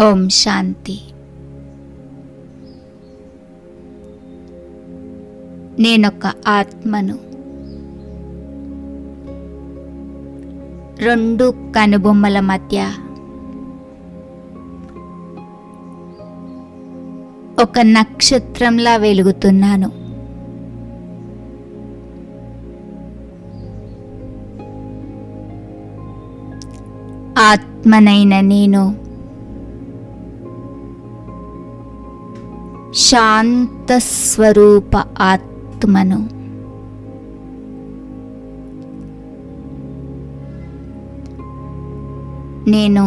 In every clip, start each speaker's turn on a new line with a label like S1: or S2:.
S1: ఓం శాంతి. నేనొక ఆత్మను. రెండు కనుబొమ్మల మధ్య ఒక నక్షత్రంలా వెలుగుతున్నాను. ఆత్మనైన నేను శాంత స్వరూప ఆత్మను. నేను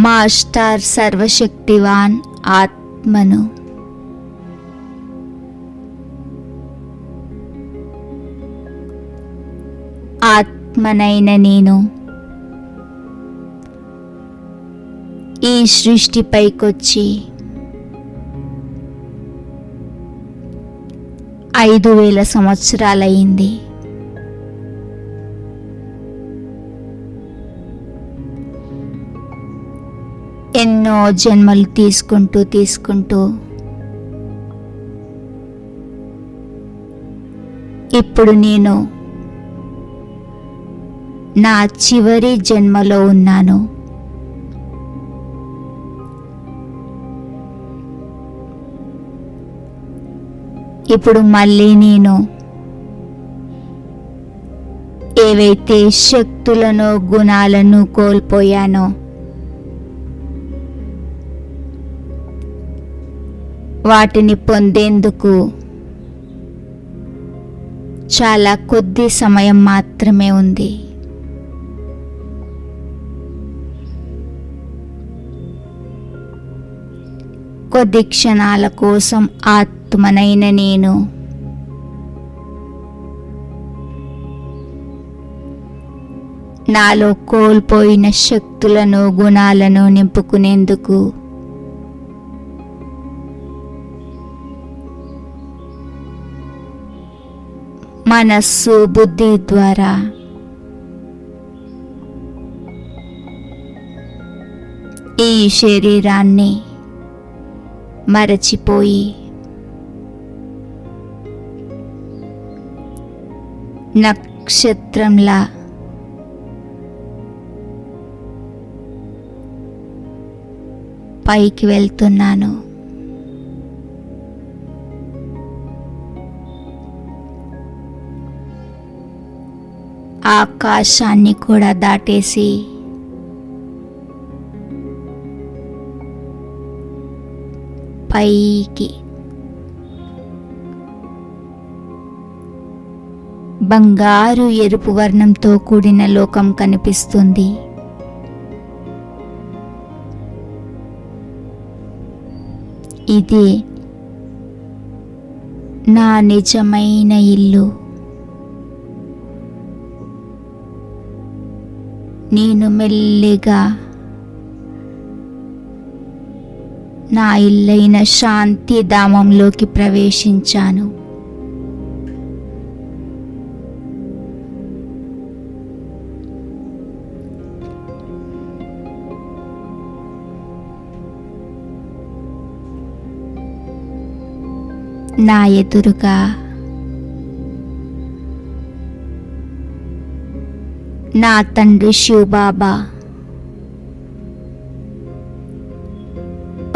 S1: మాస్టర్ సర్వశక్తివాన్ ఆత్మను. ఆత్మనైన నేను ఈ సృష్టిపైకొచ్చి 5000 సంవత్సరాలయ్యింది. ఎన్నో జన్మలు తీసుకుంటూ ఇప్పుడు నేను నా చివరి జన్మలో ఉన్నాను. ఇప్పుడు మళ్ళీ నేను ఏవైతే శక్తులను గుణాలను కోల్పోయానో వాటిని పొందేందుకు చాలా కొద్ది సమయం మాత్రమే ఉంది. కొద్ది క్షణాల కోసం ఆత్మనైన నేను నాలో కోల్పోయిన శక్తులను గుణాలను నింపుకునేందుకు మనస్సు బుద్ధి ద్వారా ఈ శరీరాన్ని మరచిపోయి నక్షత్రంలా పైకి వెళ్తున్నాను. ఆకాశాన్ని కూడా దాటేసి పైకి బంగారు ఎరుపు వర్ణంతో కూడిన లోకం కనిపిస్తుంది. ఇది నా నిజమైన ఇల్లు. నేను మెల్లిగా నా ఇల్లైన శాంతి ధామంలోకి ప్రవేశించాను. నా ఎదురుగా నా తండ్రి శివబాబా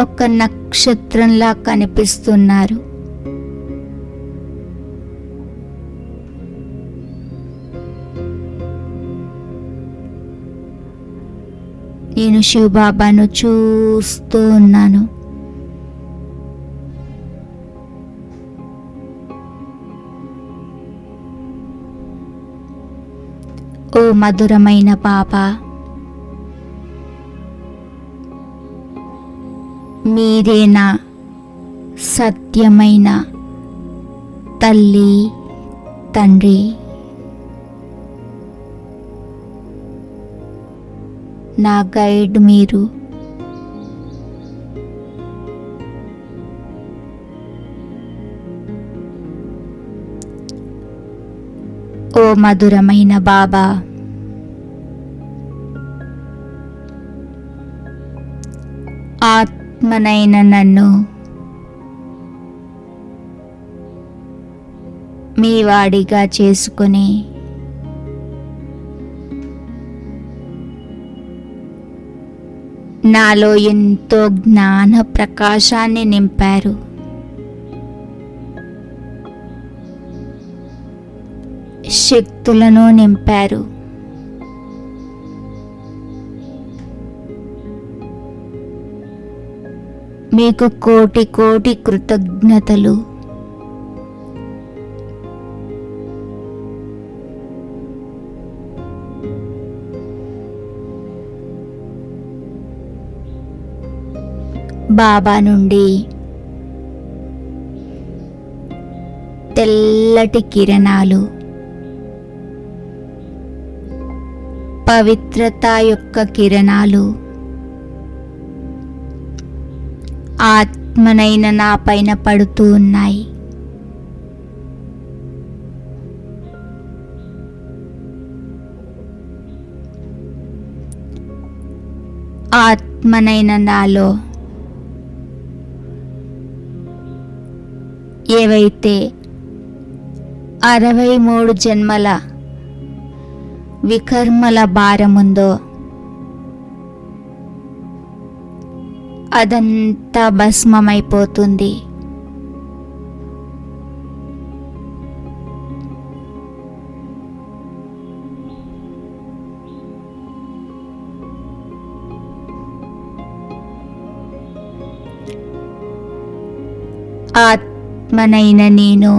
S1: ఒక నక్షత్రంలా కనిపిస్తున్నారు. నేను శివబాబాను చూస్తూ ఉన్నాను. ఓ మధురమైన బాబా, మీరే నా సత్యమైన తల్లి తండ్రి. నా గైడ్ మీరు. ఓ మధురమైన బాబా, ఆత్మనైన నన్ను మీ వాడిగా చేసుకుని నాలో ఎంతో జ్ఞాన ప్రకాశాన్ని నింపారు. శక్తులను నింపారు. మీకు కోటి కోటి కృతజ్ఞతలు. బాబా నుండి తెల్లటి కిరణాలు, పవిత్రత యొక్క కిరణాలు ఆత్మనైన నా పైన పడుతూ ఉన్నాయి. ఆత్మనైన నాలో ఏవైతే 63 జన్మల వికర్మల భారముందో అదంతా భస్మమైపోతుంది. ఆత్మనైన నేను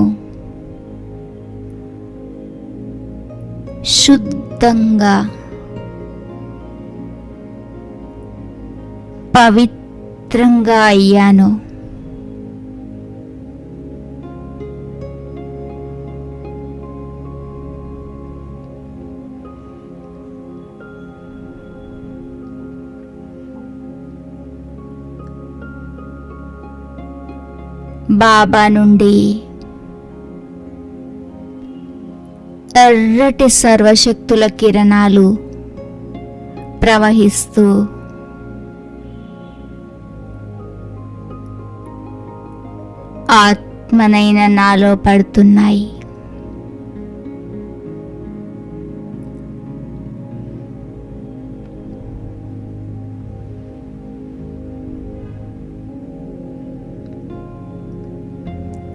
S1: శుద్ధంగా పవిత్రంగా అయ్యాను. బాబా నుండి ఎర్రటి సర్వశక్తుల కిరణాలు ప్రవహిస్తూ ఆత్మనైన నాలో పడుతున్నాయి.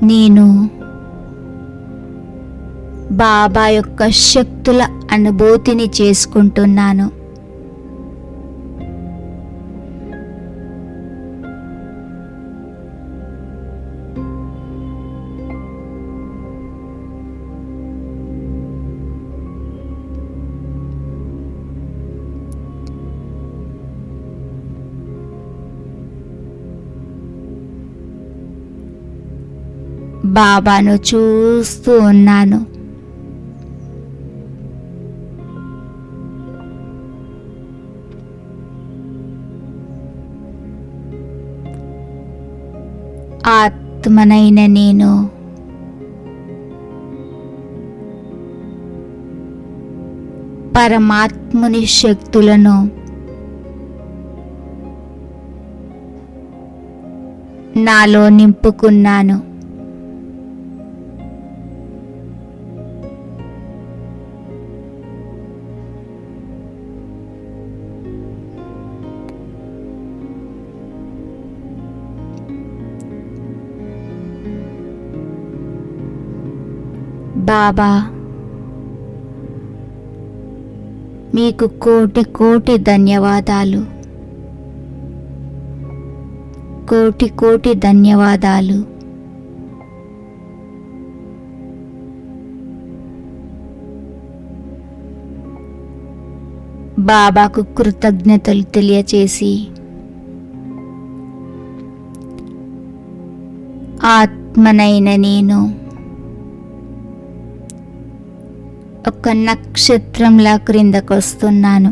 S1: నేను బాబా యొక్క శక్తుల అనుభూతిని చేసుకుంటున్నాను. బాబాను చూస్తూ ఉన్నాను. ఆత్మనైన నేను పరమాత్ముని శక్తులను నాలో నింపుకున్నాను. బాబా మీకు కోటి కోటి ధన్యవాదాలు. కోటి కోటి ధన్యవాదాలు. బాబాకు కృతజ్ఞతలు తెలియచేసి ఆత్మనైన నేను ఒక నక్షత్రంలా క్రిందకొస్తున్నాను.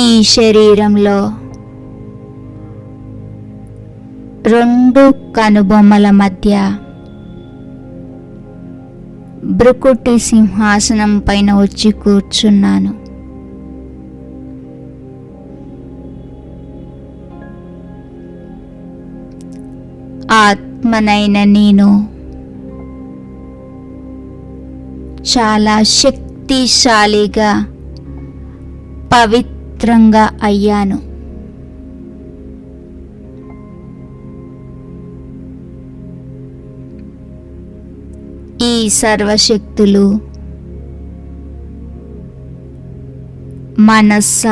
S1: ఈ శరీరంలో 2 కనుబొమ్మల మధ్య భృకుటి సింహాసనం పైన వచ్చి కూర్చున్నాను. ఆత్మనైన నేను చాలా శక్తిశాలిగా పవిత్రంగా అయ్యాను. ఈ సర్వశక్తులు మనస్స,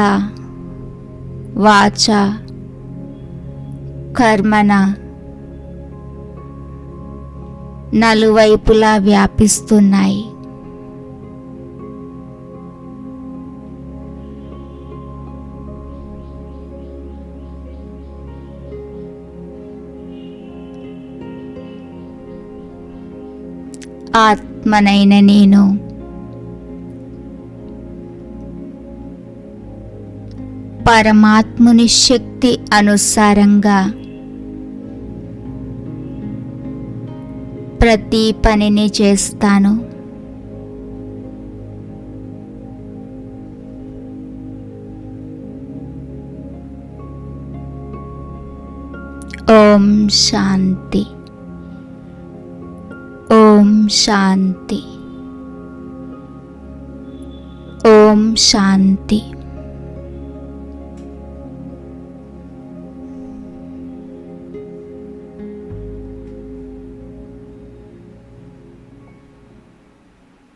S1: వాచ, కర్మణ నలువైపులా వ్యాపిస్తున్నాయి. ఆత్మనైన నేను పరమాత్ముని శక్తి అనుసారంగా ప్రతి పనిని చేస్తాను. ఓం శాంతి. ఓం శాంతి. ఓం శాంతి.